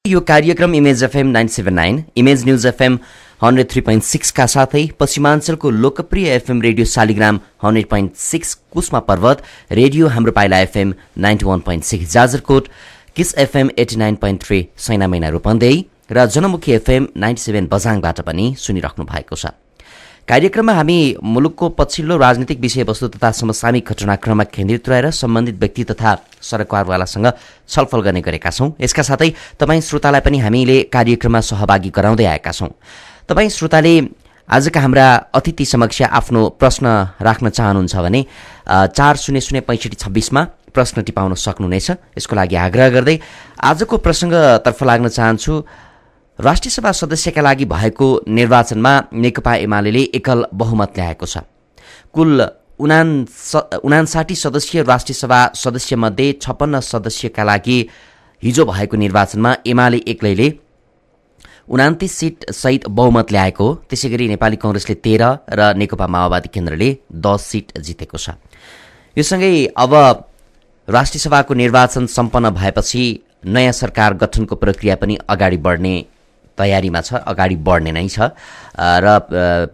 यो कार्यक्रम image FM 979, image news FM 103.6 का साथै पश्चिमाञ्चलको लोकप्रिय एफएम रेडियो शालिग्राम 100.6 कुस्मा पर्वत, रेडियो हाम्रो पाइला FM 91.6 Jajarkot, kiss FM 89.3 Sainamaina Rupandehi र जनमुखी एफएम 97 बझाङबाट पनि सुनिराख्नु भएको छ। कार्यक्रममा हामी मुलुकको पछिल्लो राजनीतिक विषयवस्तु तथा समसामयिक घटनाक्रममा केन्द्रित रहेर सम्बन्धित व्यक्ति तथा सरकारवालासँग छलफल गर्ने गरेका छौँ। यसका साथै तपाईँ श्रोतालाई पनि हामीले कार्यक्रममा सहभागी गराउँदै आएका छौँ। तपाईँ श्रोताले आजका हाम्रा अतिथि समक्ष आफ्नो प्रश्न राख्न चाहनुहुन्छ भने 400526 मा प्रश्न टिपाउन सक्नुहुनेछ। यसको लागि आग्रह गर्दै आजको प्रसङ्गतर्फ लाग्न चाहन्छु। राष्ट्रिय सभा सदस्यका लागि भएको निर्वाचनमा नेकपा एमाले एकल बहुमत ल्याएको छ। कुल 59 सदस्यीय राष्ट्रिय सभा सदस्यमध्ये 56 सदस्यका लागि हिजो भएको निर्वाचनमा एमाले एक्लैले 29 सिट सहित बहुमत ल्याएको। त्यसै गरी नेपाली कांग्रेसले 13 र नेकपा माओवादी केन्द्रले 10 सिट जितेको छ। यो सँगै अब राष्ट्रिय सभाको निर्वाचन सम्पन्न भएपछि नयाँ सरकार गठनको प्रक्रिया पनि अगाडि बढ्ने तयारीमा छ, अगाडि बढ्ने नै छ र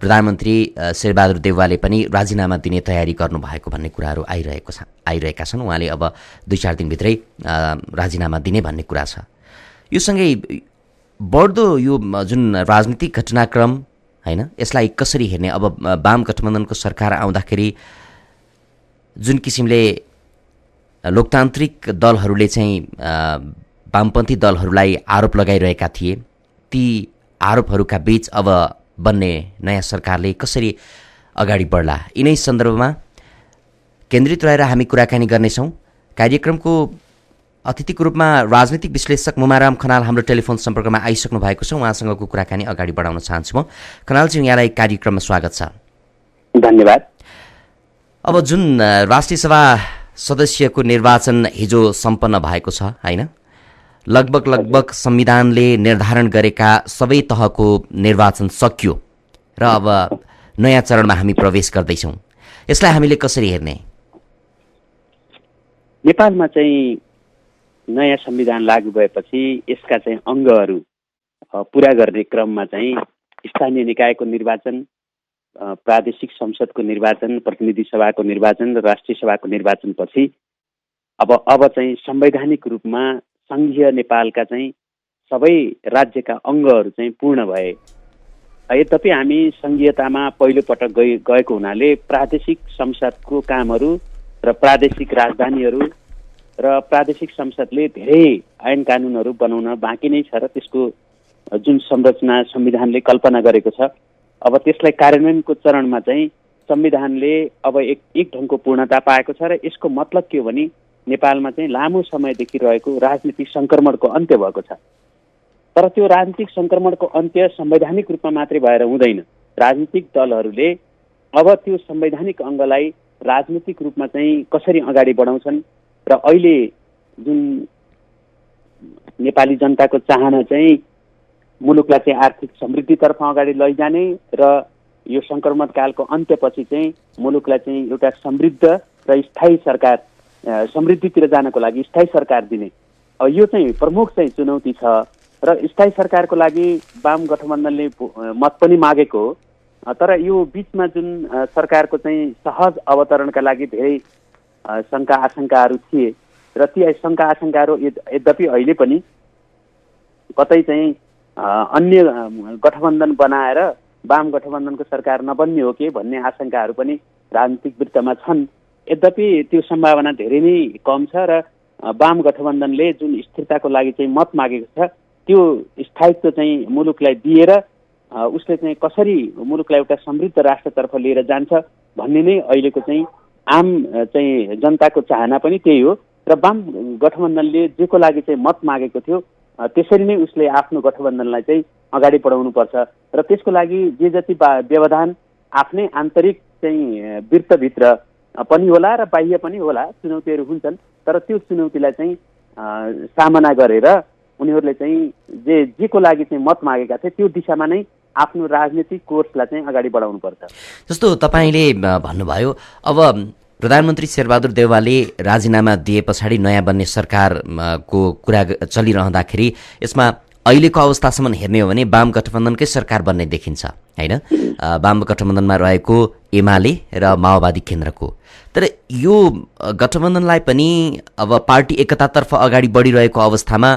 प्रधानमन्त्री शेरबहादुर देउवाले पनि राजीनामा दिने तयारी गर्नुभएको भन्ने कुराहरू आइरहेका छन्। उहाँले अब 2-4 दिनभित्रै राजीनामा दिने भन्ने कुरा छ। यो सँगै बढ्दो यो जुन राजनीतिक घटनाक्रम हैन, यसलाई कसरी हेर्ने? अब वाम गठबन्धनको सरकार आउँदाखेरि जुन किसिमले लोकतान्त्रिक दलहरूले चाहिँ वामपन्थी दलहरूलाई आरोप लगाइरहेका थिए, ती आरोपहरूका बीच अब बन्ने नयाँ सरकारले कसरी अगाडि बढ्ला, यिनै सन्दर्भमा केन्द्रित रहेर हामी कुराकानी गर्नेछौँ। कार्यक्रमको अतिथिको रूपमा राजनीतिक विश्लेषक मुमाराम खनाल हाम्रो टेलिफोन सम्पर्कमा आइसक्नु भएको छ। उहाँसँगको कुराकानी अगाडि बढाउन चाहन्छु म। खनालजी, यहाँलाई कार्यक्रममा स्वागत छ। धन्यवाद। अब जुन राष्ट्रिय सभा सदस्यको निर्वाचन हिजो सम्पन्न भएको छ हैन, लगभग संविधानले निर्धारण गरेका सबै तहको निर्वाचन सकियो र अब नयाँ चरणमा हामी प्रवेश गर्दैछौँ। यसलाई हामीले कसरी हेर्ने? नेपालमा चाहिँ नयाँ संविधान लागू भएपछि यसका चाहिँ अङ्गहरू पुरा गर्ने क्रममा चाहिँ स्थानीय निकायको निर्वाचन, प्रादेशिक संसदको निर्वाचन, प्रतिनिधि सभाको निर्वाचन र राष्ट्रिय सभाको निर्वाचनपछि अब चाहिँ संवैधानिक रूपमा सङ्घीय नेपालका चाहिँ सबै राज्यका अङ्गहरू चाहिँ पूर्ण भए। यद्यपि हामी सङ्घीयतामा पहिलोपटक गएको हुनाले प्रादेशिक संसदको कामहरू र प्रादेशिक राजधानीहरू र प्रादेशिक संसदले धेरै ऐन कानुनहरू बनाउन बाँकी नै छ र त्यसको जुन संरचना संविधानले कल्पना गरेको छ, अब त्यसलाई कार्यान्वयनको चरणमा चाहिँ संविधानले अब एक ढङ्गको पूर्णता पाएको छ र यसको मतलब के हो भने नेपालमा चाहिँ लामो समयदेखि रहेको राजनीतिक सङ्क्रमणको अन्त्य भएको छ। तर त्यो राजनीतिक सङ्क्रमणको अन्त्य संवैधानिक रूपमा मात्रै भएर हुँदैन। राजनीतिक दलहरूले अब त्यो संवैधानिक अङ्गलाई राजनीतिक रूपमा चाहिँ कसरी अगाडि बढाउँछन् र अहिले जुन नेपाली जनताको चाहना चाहिँ मुलुकलाई चाहिँ आर्थिक समृद्धितर्फ अगाडि लैजाने र यो सङ्क्रमणकालको अन्त्यपछि चाहिँ मुलुकलाई चाहिँ एउटा समृद्ध र स्थायी सरकार, समृद्धितिर जानको लागि स्थायी सरकार दिने, यो चाहिँ प्रमुख चाहिँ चुनौती छ र स्थायी सरकारको लागि वाम गठबन्धनले मत पनि मागेको हो। तर यो बिचमा जुन सरकारको चाहिँ सहज अवतरणका लागि धेरै शङ्का आशंकाहरू थिए र ती शङ्का आशंकाहरू यद्यपि अहिले पनि कतै चाहिँ अन्य गठबन्धन बनाएर वाम गठबन्धनको सरकार नबन्ने हो कि भन्ने आशंकाहरू पनि राजनीतिक वृत्तमा छन्। यद्यपि त्यो सम्भावना धेरै नै कम छ र वाम गठबन्धनले जुन स्थिरताको लागि चाहिँ मत मागेको छ त्यो स्थायित्व चाहिँ मुलुकलाई दिएर उसले चाहिँ कसरी मुलुकलाई एउटा समृद्ध राष्ट्रतर्फ लिएर जान्छ भन्ने नै अहिलेको चाहिँ आम चाहिँ जनताको चाहना पनि त्यही हो र वाम गठबन्धनले जेको लागि चाहिँ मत मागेको थियो त्यसरी नै उसले आफ्नो गठबन्धनलाई चाहिँ अगाडि बढाउनुपर्छ र त्यसको लागि जे जति व्यवधान आफ्नै आन्तरिक चाहिँ वृत्तभित्र पनि होला र बाह्य पनि होला चुनौतीहरू हुन्छन्। तर त्यो चुनौतीलाई चाहिँ सामना गरेर उनीहरूले चाहिँ जेको लागि चाहिँ मत मागेका थिए त्यो दिशामा नै आफ्नो राजनीतिक कोर्सलाई चाहिँ अगाडि बढाउनुपर्छ। जस्तो तपाईँले भन्नुभयो, अब प्रधानमन्त्री शेरबहादुर देउवाले राजीनामा दिए पछाडि नयाँ बन्ने सरकारको कुरा चलिरहँदाखेरि यसमा अहिलेको अवस्थासम्म हेर्ने हो भने वाम गठबन्धनकै सरकार बन्ने देखिन्छ होइन, वाम गठबन्धनमा रहेको एमाले र माओवादी केन्द्रको। तर यो गठबन्धनलाई पनि अब पार्टी एकतातर्फ अगाडि बढिरहेको अवस्थामा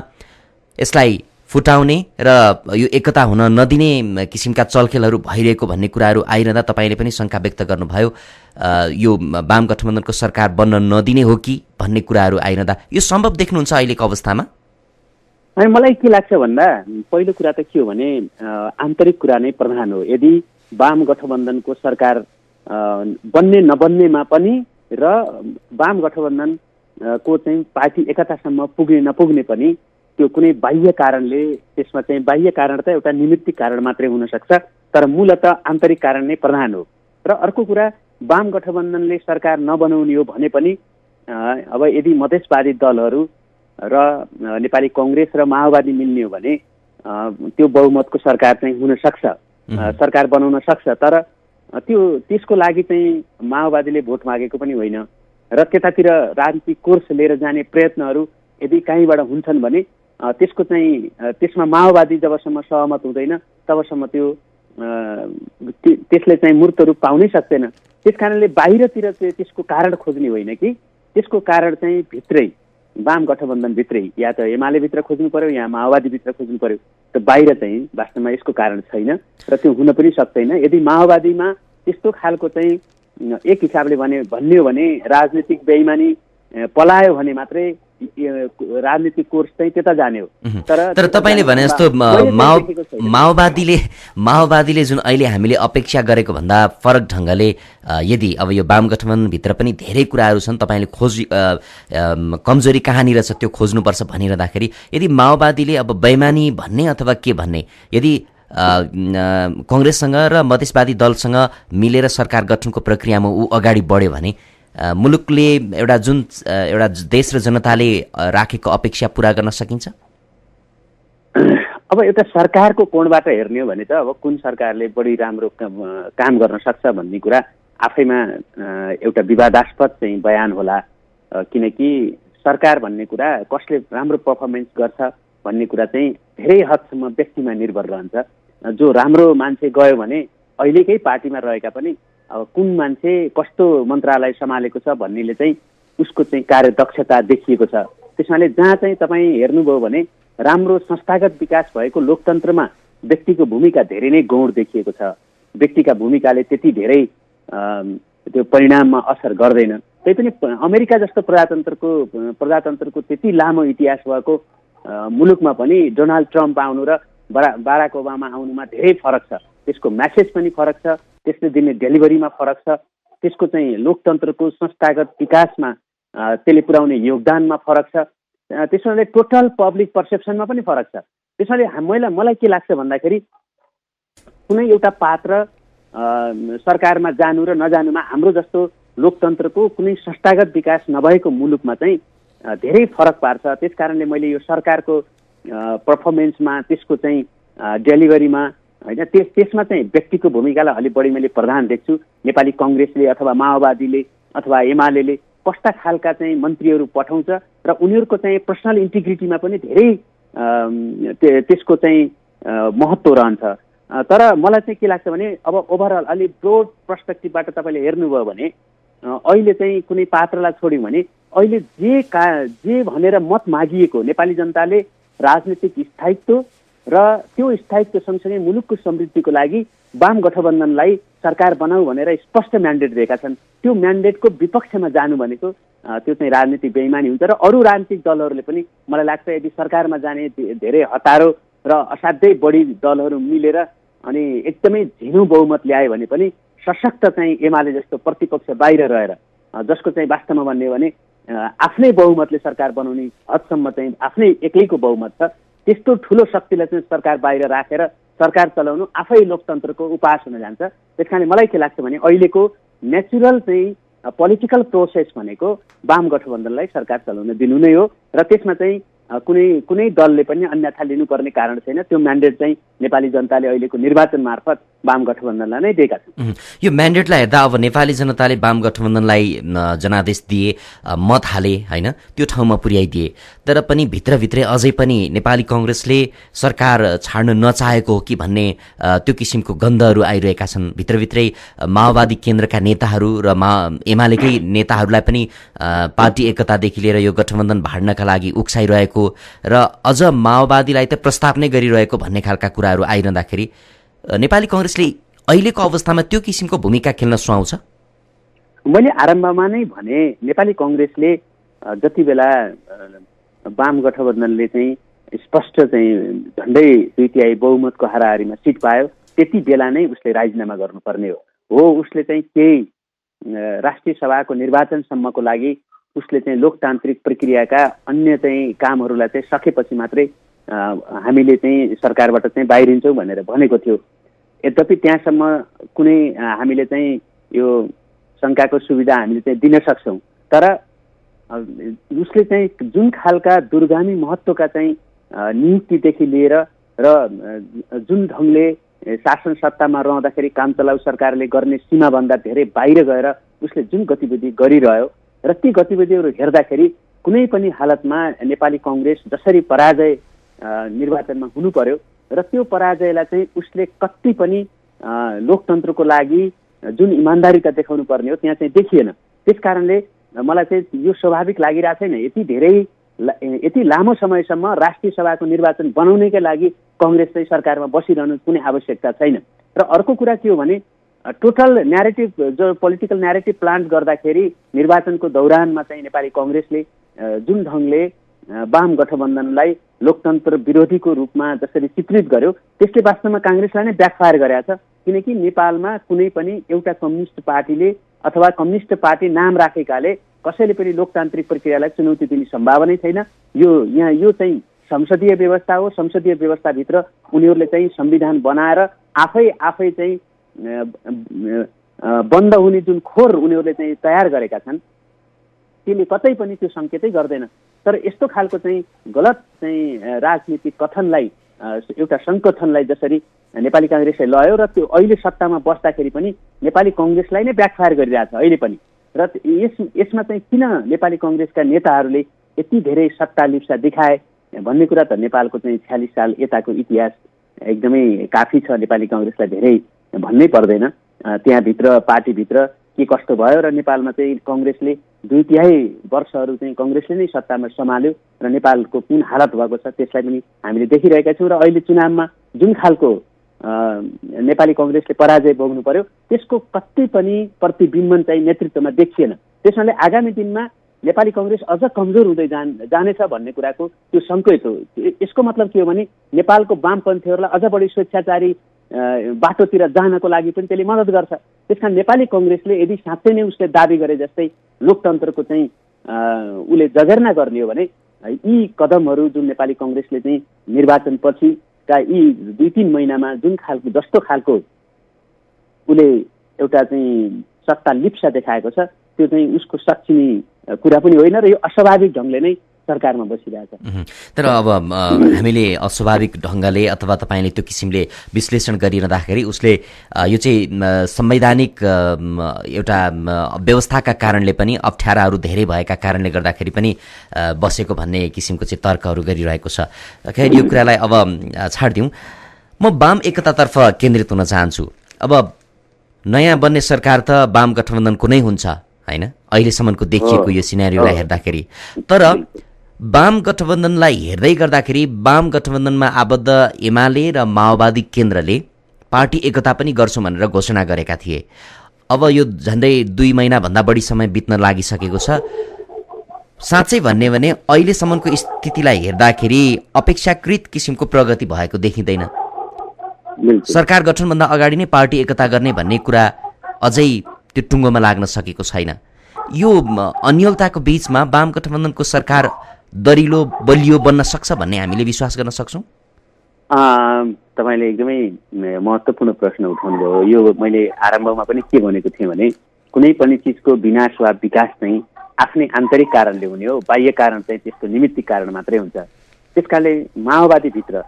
यसलाई फुटाउने र यो एकता हुन नदिने किसिमका चलखेलहरू भइरहेको भन्ने कुराहरू आइरहँदा तपाईँले पनि शङ्का व्यक्त गर्नुभयो यो वाम गठबन्धनको सरकार बन्न नदिने हो कि भन्ने कुराहरू आइरहँदा यो सम्भव देख्नुहुन्छ अहिलेको अवस्थामा? अनि मलाई के लाग्छ भन्दा पहिलो कुरा त के हो भने आन्तरिक कुरा नै प्रधान हो। यदि वाम गठबन्धनको सरकार बन्ने नबन्नेमा पनि र वाम गठबन्धनको चाहिँ पार्टी एकतासम्म पुग्ने नपुग्ने पनि त्यो कुनै बाह्य कारणले, त्यसमा चाहिँ बाह्य कारण त एउटा निमित्तिक कारण मात्रै हुन सक्छ, तर मूलत आन्तरिक कारण नै प्रधान हो। र अर्को कुरा, वाम गठबन्धनले सरकार नबनाउने हो भने पनि अब यदि मधेसवादी दलहरू र नेपाली कङ्ग्रेस र माओवादी मिल्ने हो भने त्यो बहुमतको सरकार चाहिँ हुन सक्छ, सरकार बनाउन सक्छ। तर त्यसको लागि चाहिँ माओवादीले भोट मागेको पनि होइन र त्यतातिर राजनीतिक कोर्स लिएर जाने प्रयत्नहरू यदि कहीँबाट हुन्छन् भने त्यसमा माओवादी जबसम्म सहमत हुँदैन तबसम्म त्यसले चाहिँ मूर्त रूप पाउनै सक्दैन। त्यसकारणले बाहिरतिर चाहिँ त्यसको कारण खोज्ने होइन कि त्यसको कारण चाहिँ भित्रै, वाम गठबन्धनभित्रै, या त एमालेभित्र खोज्नु पर्यो या माओवादीभित्र खोज्नु पर्यो। त बाहिर चाहिँ वास्तवमा यसको कारण छैन र त्यो हुन पनि सक्दैन। यदि माओवादीमा त्यस्तो खालको चाहिँ एक हिसाबले भन्ने हो भने राजनीतिक बेइमानी पलायो भने मात्रै राजनीतिक कोर्स चाहिँ त्यता जाने हो। तर तपाईँले भने जस्तो माओवादीले जुन अहिले हामीले अपेक्षा गरेको भन्दा फरक ढङ्गले यदि अब यो वाम गठबन्धनभित्र पनि धेरै कुराहरू छन्, तपाईँले कमजोरी कहाँनिर छ त्यो खोज्नुपर्छ भनिरहँदाखेरि यदि माओवादीले अब बेइमानी भन्ने अथवा के भन्ने यदि कङ्ग्रेससँग र मधेसवादी दलसँग मिलेर सरकार गठनको प्रक्रियामा ऊ अगाडि बढ्यो भने मुलुकले एउटा देश र जनताले राखेको अपेक्षा पूरा गर्न सकिन्छ? अब एउटा सरकारको कोणबाट हेर्ने हो भने त अब कुन सरकारले बढी राम्रो काम गर्न सक्छ भन्ने कुरा आफैमा एउटा विवादास्पद चाहिँ बयान होला, किनकि सरकार भन्ने कुरा कसले राम्रो पर्फर्मेन्स गर्छ भन्ने कुरा चाहिँ धेरै हदसम्म व्यक्तिमा निर्भर रहन्छ। जो राम्रो मान्छे गयो भने अहिलेकै पार्टीमा रहेका पनि अब कुन मान्छे कस्तो मन्त्रालय सम्हालेको छ भन्नेले चाहिँ उसको चाहिँ कार्यदक्षता देखिएको छ। त्यसमाले जहाँ चाहिँ तपाईँ हेर्नुभयो भने राम्रो संस्थागत विकास भएको लोकतन्त्रमा व्यक्तिको भूमिका धेरै नै गौण देखिएको छ। व्यक्तिका भूमिकाले त्यति धेरै त्यो परिणाममा असर गर्दैन। तैपनि अमेरिका जस्तो प्रजातन्त्रको त्यति लामो इतिहास भएको मुलुकमा पनि डोनाल्ड ट्रम्प आउनु र बाराक ओबामा आउनुमा धेरै फरक छ। त्यसको म्यासेज पनि फरक छ, त्यसले दिने डेलिभरीमा फरक छ, त्यसको चाहिँ लोकतन्त्रको संस्थागत विकासमा त्यसले पुर्याउने योगदानमा फरक छ। त्यसैले टोटल पब्लिक पर्सेप्सनमा पनि फरक छ। त्यसैले मलाई के लाग्छ भन्दाखेरि कुनै एउटा पात्र सरकारमा जानु र नजानुमा हाम्रो जस्तो लोकतन्त्रको कुनै संस्थागत विकास नभएको मुलुकमा चाहिँ धेरै फरक पार्छ। त्यसकारणले मैले यो सरकारको पर्फर्मेन्समा, त्यसको चाहिँ डेलिभरीमा होइन, त्यसमा चाहिँ व्यक्तिको भूमिकालाई अलि बढी मैले प्रधान देख्छु। नेपाली कङ्ग्रेसले अथवा माओवादीले अथवा एमाले कस्ता खालका चाहिँ मन्त्रीहरू पठाउँछ र उनीहरूको चाहिँ पर्सनल इन्टिग्रिटीमा पनि धेरै त्यसको चाहिँ महत्त्व रहन्छ। तर मलाई चाहिँ के लाग्छ भने अब ओभरअल अलि ब्रोड पर्सपेक्टिभबाट तपाईँले हेर्नुभयो भने अहिले चाहिँ कुनै पात्रलाई छोड्यौँ भने अहिले जे भनेर मत मागिएको नेपाली जनताले राजनीतिक स्थायित्व र त्यो स्थायित्व सँगसँगै मुलुकको समृद्धिको लागि वाम गठबन्धनलाई सरकार बनाऊ भनेर स्पष्ट म्यान्डेट दिएका छन्। त्यो म्यान्डेटको विपक्षमा जानु भनेको त्यो चाहिँ राजनीतिक बेइमानी हुन्छ। र अरू राजनीतिक दलहरूले पनि मलाई लाग्छ यदि सरकारमा जाने धेरै हतारो र असाध्यै बढी दलहरू मिलेर अनि एकदमै झिनो बहुमत ल्यायो भने पनि सशक्त चाहिँ एमाले जस्तो प्रतिपक्ष बाहिर रहेर जसको चाहिँ वास्तवमा भन्ने हो भने आफ्नै बहुमतले सरकार बनाउने हदसम्म चाहिँ आफ्नै एक्लैको बहुमत छ, त्यस्तो ठुलो शक्तिलाई चाहिँ सरकार बाहिर राखेर सरकार चलाउनु आफै लोकतन्त्रको उपहास हुन जान्छ। त्यसकारणले मलाई के लाग्छ भने अहिलेको नेचुरल चाहिँ पोलिटिकल प्रोसेस भनेको वाम गठबन्धनलाई सरकार चलाउन दिनु नै हो र त्यसमा चाहिँ कुनै दलले पनि अन्यथा लिनुपर्ने कारण छैन। त्यो म्यान्डेट चाहिँ नेपाली जनताले अहिलेको निर्वाचन मार्फत वाम गठबन्धनलाई नै दिएका छन्। यो म्यान्डेटलाई हेर्दा अब नेपाली जनताले वाम गठबन्धनलाई जनादेश दिए, मत हाले होइन, त्यो ठाउँमा पुर्याइदिए, तर पनि भित्रभित्रै अझै पनि नेपाली कङ्ग्रेसले सरकार छाड्न नचाहेको हो कि भन्ने त्यो किसिमको गन्धहरू आइरहेका छन्। भित्रभित्रै माओवादी केन्द्रका नेताहरू र एमालेकै नेताहरूलाई पनि पार्टी एकतादेखि लिएर यो गठबन्धन भाड्नका लागि उक्साइरहेको र अझ माओवादीलाई त प्रस्ताव नै गरिरहेको भन्ने खालका कुराहरू आइरहँदाखेरि नेपाली कङ्ग्रेसले अहिलेको अवस्थामा त्यो किसिमको भूमिका खेल्न सुहाउँछ? मैले आरम्भमा नै भने नेपाली कङ्ग्रेसले जति बेला वाम गठबन्धनले चाहिँ स्पष्ट चाहिँ झन्डै 2/3 बहुमतको हाराहारीमा सिट पायो, त्यति बेला नै उसले राजीनामा गर्नुपर्ने हो। उसले चाहिँ केही राष्ट्रिय सभाको निर्वाचनसम्मको लागि उसले चाहिँ लोकतान्त्रिक प्रक्रियाका अन्य चाहिँ कामहरूलाई चाहिँ सकेपछि मात्रै हामीले चाहिँ सरकारबाट चाहिँ बाहिरिन्छौँ भनेर भनेको थियो। यद्यपि त्यहाँसम्म कुनै हामीले चाहिँ यो शङ्काको सुविधा हामीले चाहिँ दिन सक्छौँ, तर उसले चाहिँ जुन खालका दूरगामी महत्त्वका चाहिँ नियुक्तिदेखि लिएर र जुन ढङ्गले शासन सत्तामा रहँदाखेरि काम चलाउ सरकारले गर्ने सीमाभन्दा धेरै बाहिर गएर उसले जुन गतिविधि गरिरह्यो र ती गतिविधिहरू हेर्दाखेरि कुनै पनि हालतमा नेपाली कङ्ग्रेस जसरी पराजय निर्वाचनमा हुनु पर्यो र त्यो पराजयलाई चाहिँ उसले कति पनि लोकतन्त्रको लागि जुन इमान्दारिता देखाउनु पर्ने हो त्यहाँ चाहिँ देखिएन। त्यस कारणले मलाई चाहिँ यो स्वाभाविक लागिरहेको छैन यति लामो समयसम्म राष्ट्रिय सभाको निर्वाचन बनाउनैका लागि कङ्ग्रेस चाहिँ सरकारमा बसिरहनु कुनै आवश्यकता छैन। र अर्को कुरा के हो भने टोटल न्यारेटिभ जो पोलिटिकल न्यारेटिभ प्लान्ट गर्दाखेरि निर्वाचनको दौरानमा चाहिँ नेपाली कङ्ग्रेसले जुन ढङ्गले वाम गठबन्धनलाई लोकतन्त्र विरोधीको रूपमा जसरी चित्रित गर्यो त्यसले वास्तवमा काङ्ग्रेसलाई नै ब्याकफायर गरेको छ। किनकि नेपालमा कुनै पनि एउटा कम्युनिस्ट पार्टीले अथवा कम्युनिस्ट पार्टी नाम राखेकाले कसैले पनि लोकतान्त्रिक प्रक्रियालाई चुनौती दिने सम्भावना छैन। यो चाहिँ संसदीय व्यवस्था हो। संसदीय व्यवस्थाभित्र उनीहरूले चाहिँ संविधान बनाएर आफै चाहिँ बन्द हुने जुन खोर उनीहरूले चाहिँ तयार गरेका छन् त्यसले कतै पनि त्यो सङ्केतै गर्दैन। तर यस्तो खालको चाहिँ गलत चाहिँ राजनीतिक कथनलाई एउटा सङ्कथनलाई जसरी नेपाली काङ्ग्रेसले लयो र त्यो अहिले सत्तामा बस्दाखेरि पनि नेपाली कङ्ग्रेसलाई नै ब्याकफायर गरिरहेछ अहिले पनि। र यसमा चाहिँ किन नेपाली कङ्ग्रेसका नेताहरूले यति धेरै सत्ता लिप्सा देखाए भन्ने कुरा त नेपालको चाहिँ 46 साल यताको इतिहास एकदमै काफी छ। नेपाली कङ्ग्रेसलाई धेरै भन्नै पर्दैन। त्यहाँभित्र पार्टीभित्र के कस्तो भयो र नेपालमा चाहिँ कङ्ग्रेसले 2/3 वर्षहरू चाहिँ कङ्ग्रेसले नै सत्तामा सम्हाल्यो र नेपालको कुन हालत भएको छ त्यसलाई पनि हामीले देखिरहेका छौँ। र अहिले चुनावमा जुन खालको नेपाली कङ्ग्रेसले पराजय भोग्नु पर्यो त्यसको कति पनि प्रतिबिम्बन चाहिँ नेतृत्वमा देखिएन। त्यसैले आगामी दिनमा नेपाली कङ्ग्रेस अझ कमजोर हुँदै जानेछ भन्ने कुराको त्यो सङ्केत हो। यसको मतलब के हो भने नेपालको वामपन्थीहरूलाई अझ बढी स्वेच्छाचारी बाटोतिर जानको लागि पनि त्यसले मद्दत गर्छ। त्यसकारण नेपाली कङ्ग्रेसले यदि साँच्चै नै उसले दाबी गरे जस्तै लोकतन्त्रको चाहिँ उसले जगेर्ना गर्ने हो भने यी कदमहरू जुन नेपाली कङ्ग्रेसले चाहिँ निर्वाचनपछिका यी 2-3 महिनामा जुन खालको जस्तो खालको उसले एउटा चाहिँ सत्ता लिप्सा देखाएको छ त्यो चाहिँ उसको सक्षिने कुरा पनि होइन र यो अस्वाभाविक ढङ्गले नै सरकारमा बसिरहेछ। तर अब हामीले अस्वाभाविक ढङ्गले अथवा तपाईँले त्यो किसिमले विश्लेषण गरिरहँदाखेरि उसले यो चाहिँ संवैधानिक एउटा व्यवस्थाका कारणले पनि अप्ठ्याराहरू धेरै भएका कारणले गर्दाखेरि पनि बसेको भन्ने किसिमको चाहिँ तर्कहरू गरिरहेको छ। खैर यो कुरालाई अब छाडिदिउँ। म वाम एकतातर्फ केन्द्रित हुन चाहन्छु। अब नयाँ बन्ने सरकार त वाम गठबन्धनको नै हुन्छ होइन अहिलेसम्मको देखिएको यो सिनेरियोलाई हेर्दाखेरि। तर वाम गठबन्धनलाई हेर्दै गर्दाखेरि वाम गठबन्धनमा आबद्ध एमाले र माओवादी केन्द्रले पार्टी एकता पनि गर्छौँ भनेर घोषणा गरेका थिए। अब यो झन्डै 2 महिनाभन्दा बढी समय बित्न लागिसकेको छ। साँच्चै भन्ने भने अहिलेसम्मको स्थितिलाई हेर्दाखेरि अपेक्षाकृत किसिमको प्रगति भएको देखिँदैन। सरकार गठनभन्दा अगाडि नै पार्टी एकता गर्ने भन्ने कुरा अझै त्यो टुङ्गोमा लाग्न सकेको छैन। यो अन्योलताको बीचमा वाम गठबन्धनको सरकार दरिलो बलियो बन्न सक्छ भन्ने हामीले विश्वास गर्न सक्छौँ? तपाईँले एकदमै महत्त्वपूर्ण प्रश्न उठाउनु भयो। यो मैले आरम्भमा पनि के भनेको थिएँ भने कुनै पनि चिजको विनाश वा विकास चाहिँ आफ्नै आन्तरिक कारणले हुने हो, बाह्य कारण चाहिँ त्यस्तो निमित्तिक कारण मात्रै हुन्छ। त्यसकारणले माओवादीभित्र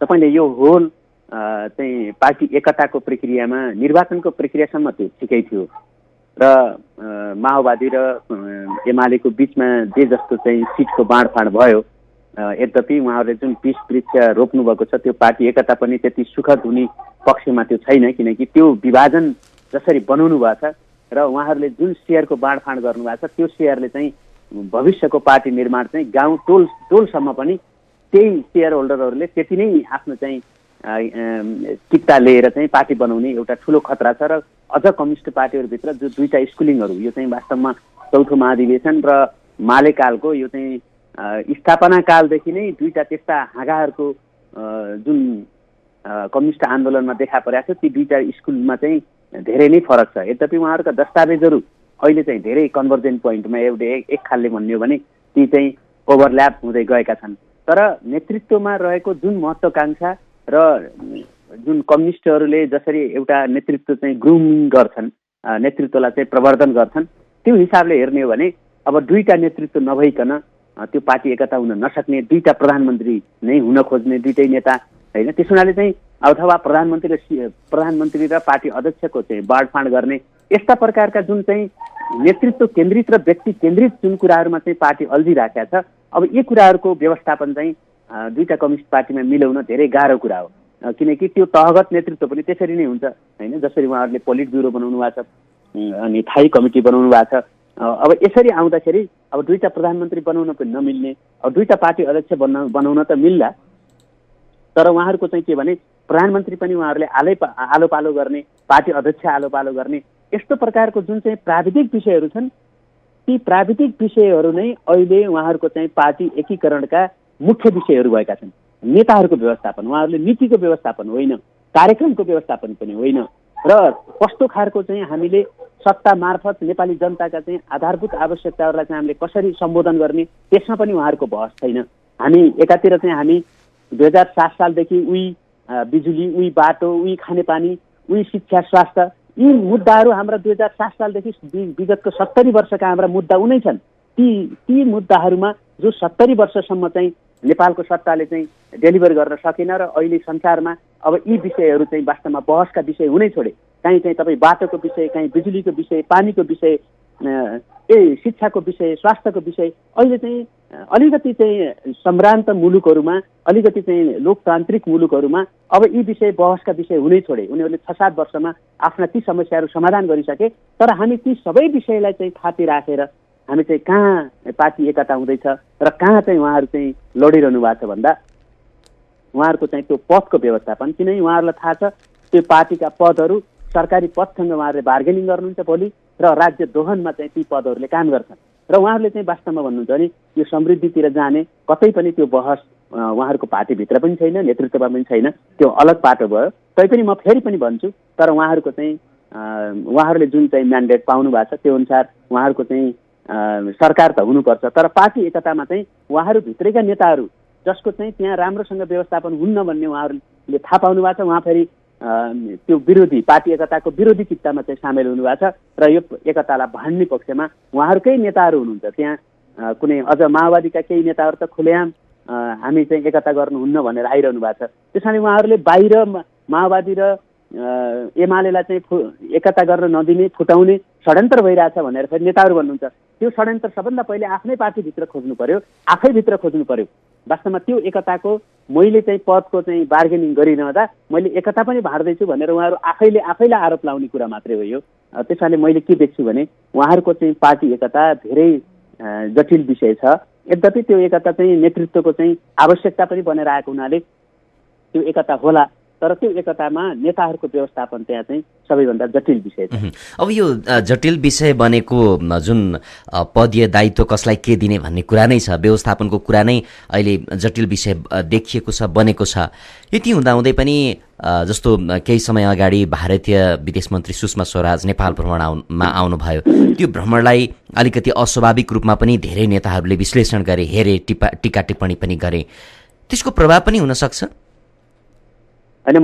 तपाईँले यो होल चाहिँ पार्टी एकताको प्रक्रियामा निर्वाचनको प्रक्रियासम्म त्यो ठिकै थियो र माओवादी र एमालेको बिचमा जे जस्तो चाहिँ सिटको बाँडफाँड भयो, यद्यपि उहाँहरूले जुन 20 वृक्ष रोप्नु भएको छ त्यो पार्टी एकता पनि त्यति सुखद हुने पक्षमा त्यो छैन, किनकि त्यो विभाजन जसरी बनाउनु भएको छ र उहाँहरूले जुन सेयरको बाँडफाँड गर्नुभएको छ त्यो सेयरले चाहिँ भविष्यको पार्टी निर्माण चाहिँ गाउँ टोलसम्म पनि त्यही सेयर होल्डरहरूले त्यति नै आफ्नो चाहिँ किता लिएर चाहिँ पार्टी बनाउने एउटा ठुलो खतरा छ। र अझ कम्युनिस्ट पार्टीहरूभित्र जो दुईटा स्कुलिङहरू, यो चाहिँ वास्तवमा चौथो महाधिवेशन र मालेकालको यो चाहिँ स्थापना कालदेखि नै दुईटा त्यस्ता हाँगाहरूको जुन कम्युनिस्ट आन्दोलनमा देखा परेको छ, ती दुईटा स्कुलमा चाहिँ धेरै नै फरक छ। यद्यपि उहाँहरूका दस्तावेजहरू अहिले चाहिँ धेरै कन्भर्जेन्ट पोइन्टमा एक खालले भन्ने हो भने ती चाहिँ ओभरल्याप हुँदै गएका छन्। तर नेतृत्वमा रहेको जुन महत्त्वाकांक्षा र जुन कम्युनिस्टहरूले जसरी एउटा नेतृत्व चाहिँ ग्रुमिङ गर्छन्, नेतृत्वलाई चाहिँ प्रवर्धन गर्छन्, त्यो हिसाबले हेर्ने हो भने अब दुईटा नेतृत्व नभइकन त्यो पार्टी एकता हुन नसक्ने, दुईटा प्रधानमन्त्री नै हुन खोज्ने दुईटै नेता होइन, त्यस हुनाले चाहिँ अथवा प्रधानमन्त्री र पार्टी अध्यक्षको चाहिँ बाँडफाँड गर्ने यस्ता प्रकारका जुन चाहिँ नेतृत्व केन्द्रित र व्यक्ति केन्द्रित जुन कुराहरूमा चाहिँ पार्टी अल्झिराखेका छ, अब यी कुराहरूको व्यवस्थापन चाहिँ दुईटा कम्युनिस्ट पार्टीमा मिलाउन धेरै गाह्रो कुरा हो। किनकि त्यो तहगत नेतृत्व पनि त्यसरी नै हुन्छ होइन, जसरी उहाँहरूले पोलिट ब्युरो बनाउनु भएको छ अनि थाई कमिटी बनाउनु भएको छ। अब यसरी आउँदाखेरि अब दुईटा प्रधानमन्त्री बनाउन पनि नमिल्ने, अब दुईटा पार्टी अध्यक्ष बनाउन त मिल्ला, तर उहाँहरूको चाहिँ के भने प्रधानमन्त्री पनि उहाँहरूले आलो पालो गर्ने, पार्टी अध्यक्ष आलो पालो गर्ने, यस्तो प्रकारको जुन चाहिँ प्राविधिक विषयहरू छन्, ती प्राविधिक विषयहरू नै अहिले उहाँहरूको चाहिँ पार्टी एकीकरणका मुख्य विषयहरू भएका छन्। नेताहरूको व्यवस्थापन, उहाँहरूले नीतिको व्यवस्थापन होइन, कार्यक्रमको व्यवस्थापन पनि होइन, र कस्तो खालको चाहिँ हामीले सत्ता मार्फत नेपाली जनताका चाहिँ आधारभूत आवश्यकताहरूलाई चाहिँ हामीले कसरी सम्बोधन गर्ने त्यसमा पनि उहाँहरूको बहस छैन। हामी एकातिर चाहिँ हामी 2007 सालदेखि उही बिजुली, उही बाटो, उही खानेपानी, उही शिक्षा, स्वास्थ्य, यी मुद्दाहरू हाम्रा 2007 सालदेखि विगतको 70 वर्षका हाम्रा मुद्दा उनै छन्। ती मुद्दाहरूमा जो 70 वर्षसम्म चाहिँ नेपालको सत्ताले चाहिँ डेलिभर गर्न सकेन र अहिले संसारमा अब यी विषयहरू चाहिँ वास्तवमा बहसका विषय हुनै छोडे। कहीँ चाहिँ तपाईँ बाटोको विषय, कहीँ बिजुलीको विषय, पानीको विषय, शिक्षाको विषय, स्वास्थ्यको विषय अहिले चाहिँ अलिकति चाहिँ सम्भ्रान्त मुलुकहरूमा, अलिकति चाहिँ लोकतान्त्रिक मुलुकहरूमा अब यी विषय बहसका विषय हुनै छोडे। उनीहरूले 6-7 वर्षमा आफ्ना ती समस्याहरू समाधान गरिसके, तर हामी ती सबै विषयलाई चाहिँ थाती राखेर हामी चाहिँ कहाँ पार्टी एकता हुँदैछ र कहाँ चाहिँ उहाँहरू चाहिँ लडिरहनु भएको छ भन्दा उहाँहरूको चाहिँ त्यो पदको व्यवस्थापन, किनभने उहाँहरूलाई थाहा छ त्यो पार्टीका पदहरू सरकारी पदसँग उहाँहरूले बार्गेनिङ गर्नुहुन्छ भोलि, र राज्य दोहनमा चाहिँ ती पदहरूले काम गर्छन्, र उहाँहरूले चाहिँ वास्तवमा भन्नुहुन्छ भने यो समृद्धितिर जाने कतै पनि त्यो बहस उहाँहरूको पार्टीभित्र पनि छैन, नेतृत्वमा पनि छैन, त्यो अलग पाटो भयो। तैपनि म फेरि पनि भन्छु, तर उहाँहरूको चाहिँ उहाँहरूले जुन चाहिँ म्यान्डेट पाउनु भएको छ त्यो अनुसार उहाँहरूको चाहिँ सरकार त हुनुपर्छ, तर पार्टी एकतामा चाहिँ उहाँहरूभित्रैका नेताहरू जसको चाहिँ त्यहाँ राम्रोसँग व्यवस्थापन हुन्न भन्ने उहाँहरूले थाहा पाउनु भएको छ, उहाँ फेरि त्यो विरोधी पार्टी एकताको विरोधी कित्तामा चाहिँ सामेल हुनुभएको छ र यो एकतालाई भान्ने पक्षमा उहाँहरूकै नेताहरू हुनुहुन्छ। त्यहाँ कुनै अझ माओवादीका केही नेताहरू त खुलेआम हामी चाहिँ एकता गर्नुहुन्न भनेर आइरहनु भएको छ। त्यस कारण उहाँहरूले बाहिर माओवादी र एमालेलाई चाहिँ एकता गर्न नदिने, फुटाउने षड्यन्त्र भइरहेछ भनेर फेरि नेताहरू भन्नुहुन्छ। त्यो षड्यन्त्र सबभन्दा पहिले आफ्नै पार्टीभित्र खोज्नु पर्यो, आफैभित्र खोज्नु पर्यो। वास्तवमा त्यो एकताको मैले चाहिँ पदको चाहिँ बार्गेनिङ गरिरहँदा मैले एकता पनि भाँड्दैछु भनेर उहाँहरू आफैलाई आरोप लाउने कुरा मात्रै हो यो। त्यस कारणले मैले के देख्छु भने उहाँहरूको चाहिँ पार्टी एकता धेरै जटिल विषय छ। यद्यपि त्यो एकता चाहिँ नेतृत्वको चाहिँ आवश्यकता पनि बनेर आएको हुनाले त्यो एकता होला, तर त्यो एकतामा नेताहरूको व्यवस्थापन त्यहाँ चाहिँ सबैभन्दा जटिल विषय छ। अब यो जटिल विषय बनेको जुन पदीय दायित्व कसलाई के दिने भन्ने कुरा नै छ, व्यवस्थापनको कुरा नै अहिले जटिल विषय देखिएको छ, बनेको छ। यति हुँदाहुँदै पनि जस्तो केही समय अगाडि भारतीय विदेश मन्त्री सुषमा स्वराज नेपाल भ्रमणमा आउनुभयो, त्यो भ्रमणलाई अलिकति अस्वाभाविक रूपमा पनि धेरै नेताहरूले विश्लेषण गरे, हेरे, टिका टिप्पणी पनि गरे। त्यसको प्रभाव पनि हुन सक्छ। होइन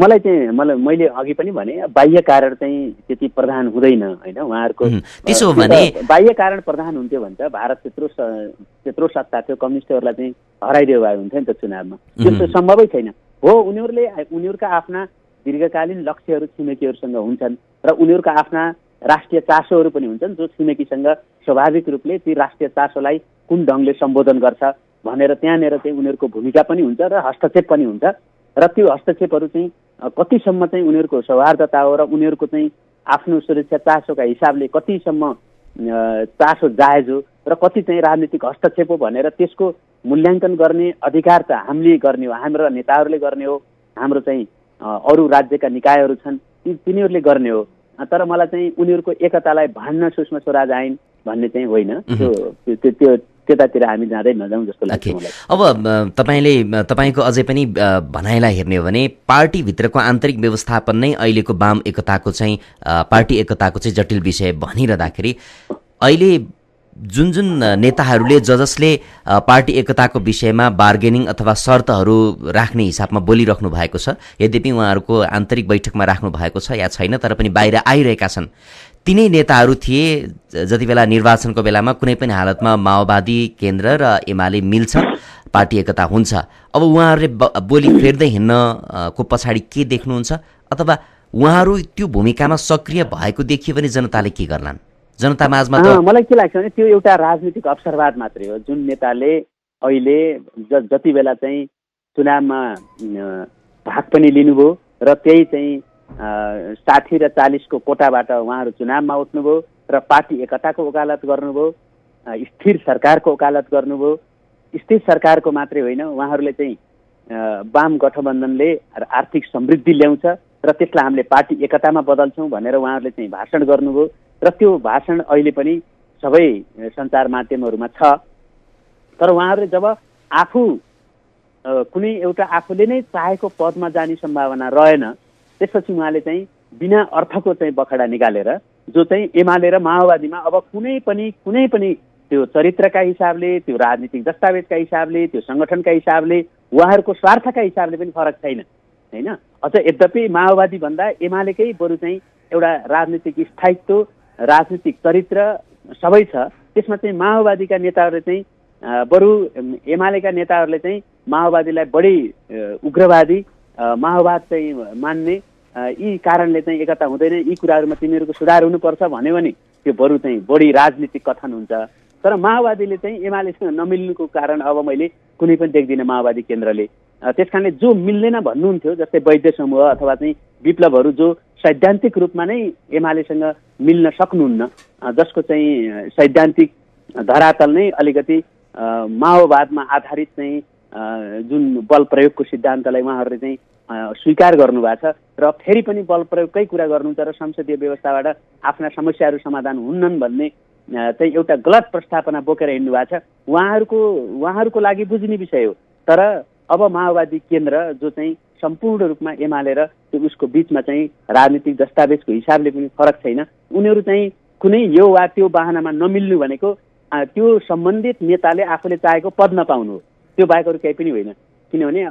मैले अघि पनि भने बाह्य कारण चाहिँ त्यति प्रधान हुँदैन होइन उहाँहरूको। त्यसो भने बाह्य कारण प्रधान हुन्थ्यो भने त भारत त्यत्रो सत्ता थियो, कम्युनिस्टहरूलाई चाहिँ हराइदियो भए हुन्थ्यो नि त चुनावमा। त्यस्तो सम्भवै छैन। हो, उनीहरूका आफ्ना दीर्घकालीन लक्ष्यहरू छिमेकीहरूसँग हुन्छन् र उनीहरूका आफ्ना राष्ट्रिय चासोहरू पनि हुन्छन् जो छिमेकीसँग स्वाभाविक रूपले ती राष्ट्रिय चासोलाई कुन ढङ्गले सम्बोधन गर्छ भनेर त्यहाँनिर चाहिँ उनीहरूको भूमिका पनि हुन्छ र हस्तक्षेप पनि हुन्छ र त्यो हस्तक्षेपहरू चाहिँ कतिसम्म चाहिँ उनीहरूको सौहार्दता हो र उनीहरूको चाहिँ आफ्नो सुरक्षा चासोका हिसाबले कतिसम्म चासो जायज हो र कति चाहिँ राजनीतिक हस्तक्षेप हो भनेर त्यसको मूल्याङ्कन गर्ने अधिकार त हामीले गर्ने हो, हाम्रो नेताहरूले गर्ने हो, हाम्रो चाहिँ अरू राज्यका निकायहरू छन् तिनीहरूले गर्ने हो। तर मलाई चाहिँ उनीहरूको एकतालाई भान्न सुषमा स्वराज आइन् भन्ने चाहिँ होइन, त्यो त्यतातिर हामी जाँदै नजाउँ जस्तो लाग्छ मलाई। अब तपाईँको अझै पनि भनाइलाई हेर्ने हो भने पार्टीभित्रको आन्तरिक व्यवस्थापन नै अहिलेको वाम एकताको चाहिँ पार्टी एकताको चाहिँ जटिल विषय भनिरहँदाखेरि अहिले जुन नेताहरूले जसले पार्टी एकताको विषयमा बार्गेनिङ अथवा शर्तहरू राख्ने हिसाबमा बोलिराख्नु भएको छ, यद्यपि उहाँहरूको आन्तरिक बैठकमा राख्नु भएको छ या छैन तर पनि बाहिर आइरहेका छन्, तिनै नेताहरू थिए जति बेला निर्वाचनको बेलामा कुनै पनि हालतमा माओवादी केन्द्र र एमाले मिल्छ, पार्टी एकता हुन्छ। अब उहाँहरूले बोली फेर्दै हिँड्नको पछाडि के देख्नुहुन्छ अथवा उहाँहरू त्यो भूमिकामा सक्रिय भएको देखियो भने जनताले के गर्लान्? जनता माझमा त मलाई के लाग्छ भने त्यो एउटा राजनीतिक अवसरवाद मात्रै हो। जुन नेताले अहिले जति बेला चाहिँ चुनावमा भाग पनि लिनुभयो र त्यही चाहिँ 60 र 40 को कोटाबाट उहाँहरू चुनावमा उठ्नुभयो र पार्टी एकताको वकालत गर्नुभयो, स्थिर सरकारको वकालत गर्नुभयो। स्थिर सरकारको मात्रै होइन, उहाँहरूले चाहिँ वाम गठबन्धनले आर्थिक समृद्धि ल्याउँछ र त्यसलाई हामीले पार्टी एकतामा बदल्छौँ भनेर उहाँहरूले चाहिँ भाषण गर्नुभयो र त्यो भाषण अहिले पनि सबै सञ्चार माध्यमहरूमा छ। तर उहाँहरूले जब आफू कुनै एउटा आफूले नै चाहेको पदमा जाने सम्भावना रहेन त्यसपछि उहाँले चाहिँ बिना अर्थको चाहिँ बखडा निकालेर जो चाहिँ एमाले र माओवादीमा अब कुनै पनि त्यो चरित्रका हिसाबले, त्यो राजनीतिक दस्तावेजका हिसाबले, त्यो सङ्गठनका हिसाबले, उहाँहरूको स्वार्थका हिसाबले पनि फरक छैन होइन। अझ यद्यपि माओवादी भन्दा एमालेकै बरु चाहिँ एउटा राजनीतिक स्थायित्व, राजनीतिक चरित्र सबै छ। त्यसमा चाहिँ माओवादीका नेताहरूले चाहिँ बरु एमालेका नेताहरूले चाहिँ माओवादीलाई बढी उग्रवादी, माओवाद चाहिँ मान्ने, यी कारणले चाहिँ एकता हुँदैन, यी कुराहरूमा तिनीहरूको सुधार हुनुपर्छ भन्यो भने त्यो बरु चाहिँ बढी राजनीतिक कथन हुन्छ। तर माओवादीले चाहिँ एमालेसँग नमिल्नुको कारण अब मैले कुनै पनि देख्दिनँ माओवादी केन्द्रले। त्यस कारणले जो मिल्दैन भन्नुहुन्थ्यो जस्तै वैद्य समूह अथवा चाहिँ विप्लवहरू जो सैद्धान्तिक रूपमा नै एमालेसँग मिल्न सक्नुहुन्न, जसको चाहिँ सैद्धान्तिक धरातल नै अलिकति माओवादमा आधारित चाहिँ जुन बल प्रयोगको सिद्धान्तलाई उहाँहरूले चाहिँ स्वीकार गर्नुभएको छ र फेरि पनि बल प्रयोगकै कुरा गर्नुहुन्छ र संसदीय व्यवस्थाबाट आफ्ना समस्याहरू समाधान हुन्नन् भन्ने चाहिँ एउटा गलत प्रस्तावना बोकेर हिँड्नु भएको छ। उहाँहरूको लागि बुझ्ने विषय हो। तर अब माओवादी केन्द्र जो चाहिँ सम्पूर्ण रूपमा एमाले र त्यो उसको बिचमा चाहिँ राजनीतिक दस्तावेजको हिसाबले पनि फरक छैन, उनीहरू चाहिँ कुनै यो वा त्यो बाहनामा नमिल्नु भनेको त्यो सम्बन्धित नेताले आफूले चाहेको पद नपाउनु हो, त्यो बाहेक अरू केही पनि होइन। किनभने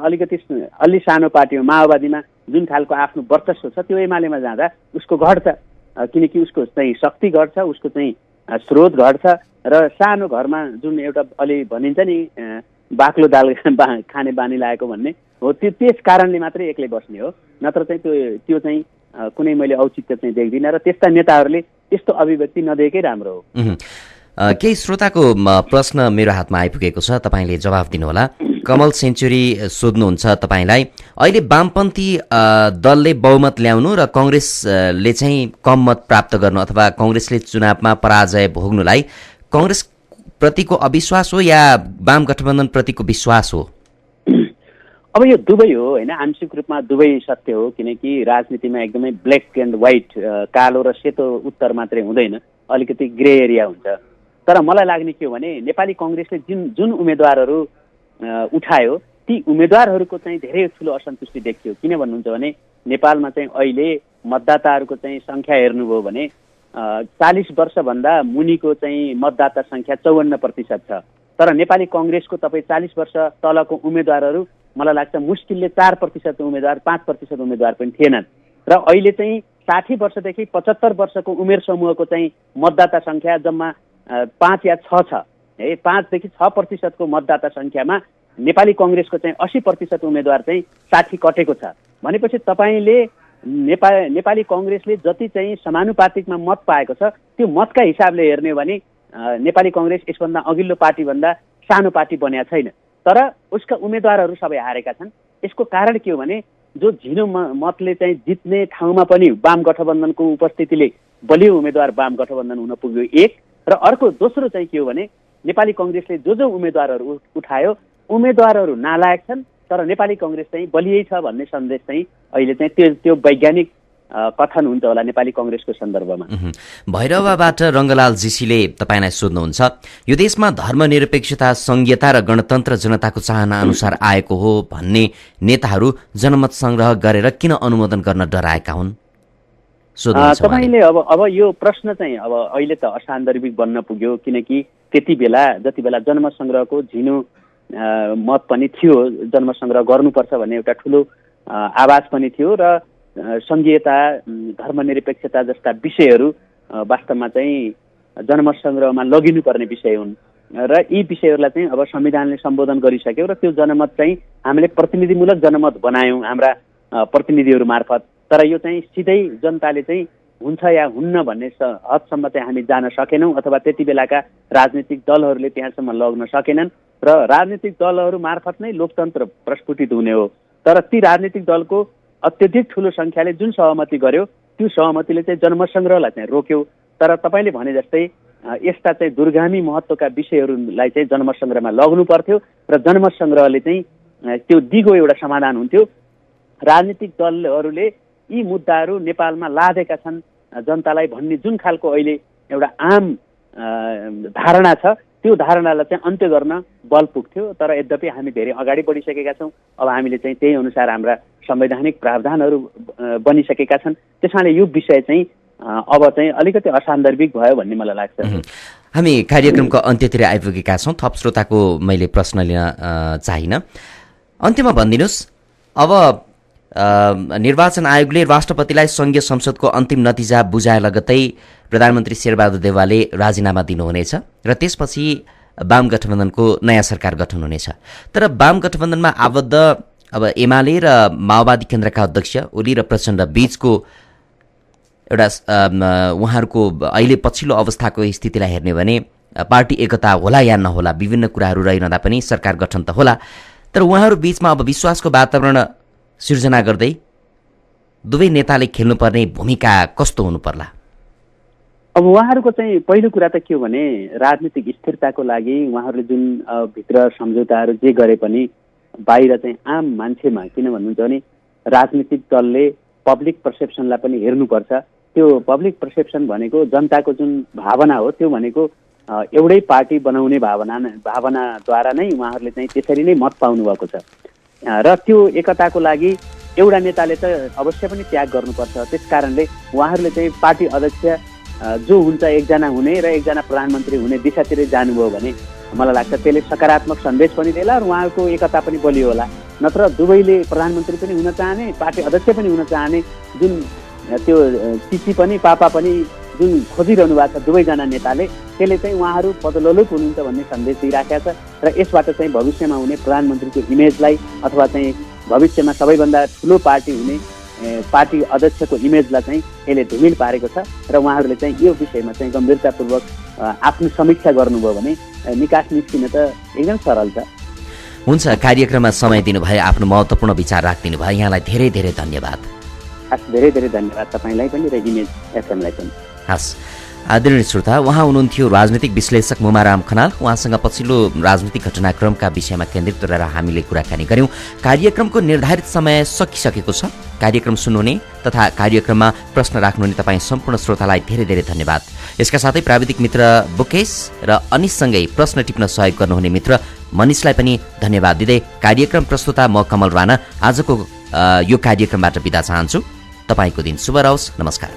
अलि सानो पार्टी हो, माओवादीमा जुन खालको आफ्नो वर्चस्व छ त्यो एमालेमा जाँदा उसको घट्छ, किनकि उसको चाहिँ शक्ति घट्छ, उसको चाहिँ स्रोत घट्छ र सानो घरमा जुन एउटा अलि भनिन्छ नि बाक्लो दाल खाने बानी लागेको भन्ने हो, त्यस कारणले मात्रै एक्लै बस्ने हो। नत्र चाहिँ त्यो चाहिँ कुनै मैले औचित्य चाहिँ देख्दिनँ र त्यस्ता नेताहरूले त्यस्तो अभिव्यक्ति नदिएकै राम्रो हो। केही श्रोताको प्रश्न मेरो हातमा आइपुगेको छ, तपाईँले जवाफ दिनुहोला। कमल सेन्चुरी सोध्नुहुन्छ तपाईँलाई, अहिले वामपन्थी दलले बहुमत ल्याउनु र कङ्ग्रेसले चाहिँ कम मत प्राप्त गर्नु अथवा कङ्ग्रेसले चुनावमा पराजय भोग्नुलाई कङ्ग्रेस प्रतिको अविश्वास हो या वाम गठबन्धन प्रतिको विश्वास हो? अब यो दुवै हो होइन, आंशिक रूपमा दुवै सत्य हो। किनकि राजनीतिमा एकदमै ब्ल्याक एन्ड व्हाइट, कालो र सेतो उत्तर मात्रै हुँदैन, अलिकति ग्रे एरिया हुन्छ। तर मलाई लाग्ने के हो भने नेपाली कङ्ग्रेसले जुन उम्मेदवारहरू उठायो ती उम्मेदवारहरूको चाहिँ धेरै ठुलो असन्तुष्टि देखियो। किन भन्नुहुन्छ भने नेपालमा चाहिँ अहिले मतदाताहरूको चाहिँ सङ्ख्या हेर्नुभयो भने 40 वर्षभन्दा मुनिको चाहिँ मतदाता सङ्ख्या 54% छ। तर नेपाली कङ्ग्रेसको तपाईँ 40 वर्ष तलको उम्मेदवारहरू मलाई लाग्छ मुस्किलले 4% उम्मेदवार 5% उम्मेदवार पनि थिएनन् र अहिले चाहिँ 60 वर्षदेखि 75 वर्षको उमेर समूहको चाहिँ मतदाता सङ्ख्या जम्मा 5 या 6 छ है। 5 देखि 6% मतदाता सङ्ख्यामा नेपाली कङ्ग्रेसको चाहिँ 80% उम्मेदवार चाहिँ 60 कटेको छ भनेपछि तपाईँले नेपाली कङ्ग्रेसले जति चाहिँ समानुपातिकमा मत पाएको छ त्यो मतका हिसाबले हेर्ने हो भने नेपाली कङ्ग्रेस यसभन्दा अघिल्लो पार्टीभन्दा सानो पार्टी बनेको छैन तर उसका उम्मेदवारहरू सबै हारेका छन्। यसको कारण के हो भने जो झिनो मतले चाहिँ जित्ने ठाउँमा पनि वाम गठबन्धनको उपस्थितिले बलियो उम्मेदवार वाम गठबन्धन हुन पुग्यो एक र अर्को दोस्रो चाहिँ के हो भने नेपाली कङ्ग्रेसले जो उम्मेदवारहरू उठायो उम्मेदवारहरू नालायक छन् तर नेपाली कङ्ग्रेस चाहिँ बलियै छ भन्ने सन्देश चाहिँ अहिले चाहिँ त्यो वैज्ञानिक कथन हुन्छ होला नेपाली कङ्ग्रेसको सन्दर्भमा। भैरवाबाट रङ्गलाल जीसीले तपाईँलाई सोध्नुहुन्छ यो देशमा धर्मनिरपेक्षता संघीयता र गणतन्त्र जनताको चाहना अनुसार आएको हो भन्ने नेताहरू जनमत संग्रह गरेर किन अनुमोदन गर्न डराएका हुन्? तपाईँले अब यो प्रश्न चाहिँ अब अहिले त असान्दर्भिक बन्न पुग्यो किनकि त्यति बेला जति बेला जनमत संग्रहको झिनो मत पनि थियो जनमत संग्रह गर्नुपर्छ भन्ने एउटा ठुलो आवाज पनि थियो र संघीयता धर्मनिरपेक्षता जस्ता विषयहरू वास्तवमा चाहिँ जनमत संग्रहमा लगिनुपर्ने विषय हुन् र यी विषयहरूलाई चाहिँ अब संविधानले सम्बोधन गरिसक्यो र त्यो जनमत चाहिँ हामीले प्रतिनिधिमूलक जनमत बनायौँ हाम्रा प्रतिनिधिहरू मार्फत तर यो चाहिँ सिधै जनताले चाहिँ हुन्छ या हुन्न भन्ने हदसम्म चाहिँ हामी जान सकेनौँ अथवा त्यति बेलाका राजनीतिक दलहरूले त्यहाँसम्म लग्न सकेनन् र राजनीतिक दलहरू मार्फत नै लोकतन्त्र प्रस्फुटित हुने हो तर ती राजनीतिक दलको अत्यधिक ठुलो सङ्ख्याले जुन सहमति गर्यो त्यो सहमतिले चाहिँ जनमत संग्रहलाई चाहिँ रोक्यो तर तपाईँले भने जस्तै यस्ता चाहिँ दूरगामी महत्त्वका विषयहरूलाई चाहिँ जनमत संग्रहमा लग्नु पर्थ्यो र जनमत संग्रहले चाहिँ त्यो दिगो एउटा समाधान हुन्थ्यो। राजनीतिक दलहरूले यी मुद्दाहरू नेपालमा लादेका छन् जनतालाई भन्ने जुन खालको अहिले एउटा आम धारणा छ त्यो धारणालाई चाहिँ अन्त्य गर्न बल पुग्थ्यो तर यद्यपि हामी धेरै अगाडि बढिसकेका छौँ। अब हामीले चाहिँ त्यही अनुसार हाम्रा संवैधानिक प्रावधानहरू बनिसकेका छन् त्यसमाले यो विषय चाहिँ अब चाहिँ अलिकति असान्दर्भिक भयो भन्ने मलाई लाग्छ। हामी कार्यक्रमको अन्त्यतिर आइपुगेका छौँ। थप श्रोताको मैले प्रश्न लिन चाहिनँ। अन्त्यमा भनिदिनुहोस् अब निर्वाचन आयोगले राष्ट्रपतिलाई संघीय संसदको अन्तिम नतिजा बुझाए लगत्तै प्रधानमन्त्री शेरबहादुर देउवाले राजीनामा दिनुहुनेछ र त्यसपछि वाम गठबन्धनको नयाँ सरकार गठन हुनेछ तर वाम गठबन्धनमा आबद्ध अब एमाले र माओवादी केन्द्रका अध्यक्ष ओली र प्रचण्ड बीचको एउटा उहाँहरूको अहिले पछिल्लो अवस्थाको स्थितिलाई हेर्ने भने पार्टी एकता होला या नहोला विभिन्न कुराहरू रहिरहँदा पनि सरकार गठन त होला तर उहाँहरू बीचमा अब विश्वासको वातावरण सिर्जना गर्दै दुवै नेताले खेल्नुपर्ने भूमिका कस्तो हुनु पर्ला? अब उहाँहरूको चाहिँ पहिलो कुरा त के हो भने राजनीतिक स्थिरताको लागि उहाँहरूले जुन भित्र सम्झौताहरू जे गरे पनि बाहिर चाहिँ आम मान्छेमा किन भन्नुहुन्छ भने राजनीतिक दलले पब्लिक पर्सेप्सनलाई पनि हेर्नुपर्छ। त्यो पब्लिक पर्सेप्सन भनेको जनताको जुन भावना हो त्यो भनेको एउटै पार्टी बनाउने भावनाद्वारा नै उहाँहरूले चाहिँ त्यसरी नै मत पाउनु भएको छ र त्यो एकताको लागि एउटा नेताले त अवश्य पनि त्याग गर्नुपर्छ। त्यस कारणले उहाँहरूले चाहिँ पार्टी अध्यक्ष जो हुन्छ एकजना हुने र एकजना प्रधानमन्त्री हुने दिशातिरै जानुभयो भने मलाई लाग्छ त्यसले सकारात्मक सन्देश पनि दिएला र उहाँको एकता पनि बलियो होला। नत्र दुवैले प्रधानमन्त्री पनि हुन चाहने पार्टी अध्यक्ष पनि हुन चाहने जुन त्यो चिची पनि पापा पनि जुन खोजिरहनु भएको छ दुवैजना नेताले त्यसले चाहिँ उहाँहरू पदलोलुप हुनुहुन्छ भन्ने सन्देश दिइराखेका छ र यसबाट चाहिँ भविष्यमा हुने प्रधानमन्त्रीको इमेजलाई अथवा चाहिँ भविष्यमा सबैभन्दा ठुलो पार्टी हुने पार्टी अध्यक्षको इमेजलाई चाहिँ यसले धुमिल पारेको छ र उहाँहरूले चाहिँ यो विषयमा चाहिँ गम्भीरतापूर्वक आफ्नो समीक्षा गर्नुभयो भने निकास निस्किन त एकदम सरल छ। हुन्छ, कार्यक्रममा समय दिनुभयो, आफ्नो महत्त्वपूर्ण विचार राखिदिनु भयो, यहाँलाई धेरै धेरै धन्यवाद। हस्, धेरै धेरै धन्यवाद तपाईँलाई पनि र इमेज एफएमलाई पनि। हस्, आदरणीय श्रोता, उहाँ हुनुहुन्थ्यो राजनीतिक विश्लेषक मुमाराम खनाल। उहाँसँग पछिल्लो राजनीतिक घटनाक्रमका विषयमा केन्द्रित रहेर हामीले कुराकानी गऱ्यौँ। कार्यक्रमको निर्धारित समय सकिसकेको छ। कार्यक्रम सुन्नुहुने तथा कार्यक्रममा प्रश्न राख्नुहुने तपाईँ सम्पूर्ण श्रोतालाई धेरै धेरै धन्यवाद। यसका साथै प्राविधिक मित्र बुकेश र अनिससँगै प्रश्न टिप्न सहयोग गर्नुहुने मित्र मनिषलाई पनि धन्यवाद दिँदै कार्यक्रम प्रस्तुता म कमल राणा आजको यो कार्यक्रमबाट बिदा चाहन्छु। तपाईँको दिन शुभ रहोस्। नमस्कार।